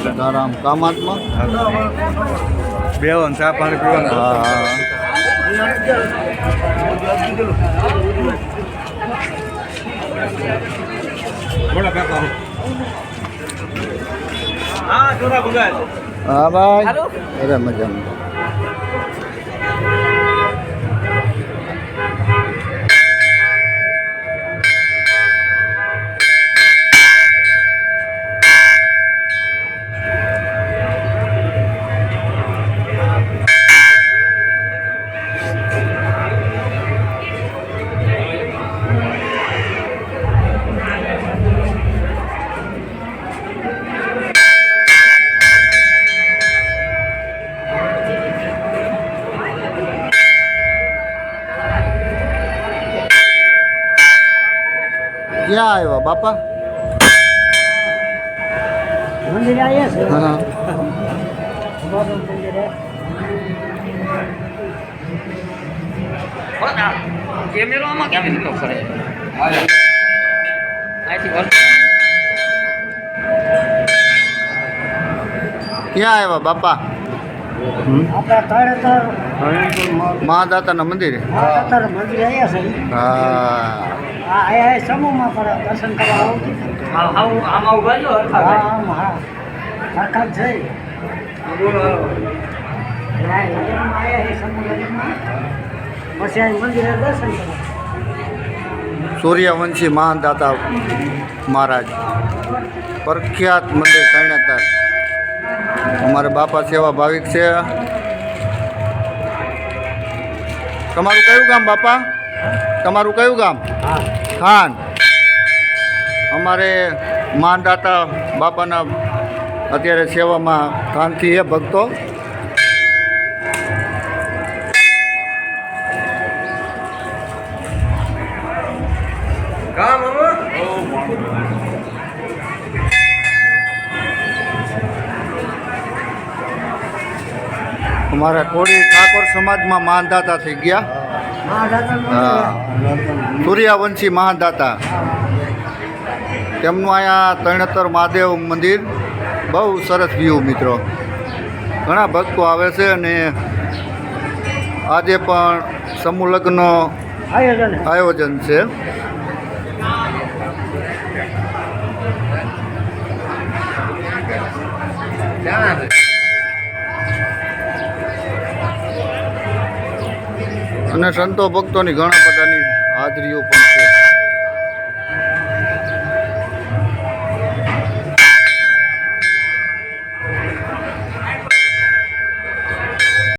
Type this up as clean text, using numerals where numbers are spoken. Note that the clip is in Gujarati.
સીતારામ કામાત્મા બેવન ચા પાણી પીવાનું. હા હા ભાઈ અરે મજામાં. ક્યાં આવ્યા બાપા? મંદિરે આવ્યા છે. હા કેમેરામાં કેમ એટલો કરે? ક્યાં આવ્યા બાપા? આપણા તળેતર મહાદાતાના મંદિરે. તળેતર મંદિરે આવ્યા છે. હા હા અહીંયા સમૂહમાં પણ દર્શન કરવા આવું છું. આમાં ઉભા છો? હા હા સરકાર જઈ પછી અહીં મંદિરે દર્શન કરવા. સૂર્યવંશી મહાદાતા મહારાજ પ્રખ્યાત મંદિર તરણેતર. અમારા બાપા સેવા ભાવિક છે. તમારું કયું ગામ બાપા? તમારું કયું ગામ? ખાન. અમારે મહાદાતા બાપાના અત્યારે સેવામાં ખાનથી એ ભક્તો. અમારા કોળી ઠાકોર સમાજમાં મહાદાતા થઈ ગયા. હા સૂર્યવંશી મહાદાતા. તેમનું અહીંયા તરણેતર મહાદેવ મંદિર બહુ સરસ વ્યૂ મિત્રો. ઘણા ભક્તો આવે છે અને આજે પણ સમૂહ લગ્નનો આયોજન છે. અને સંતો ભક્તોની ઘણા બધાની હાજરીઓ પણ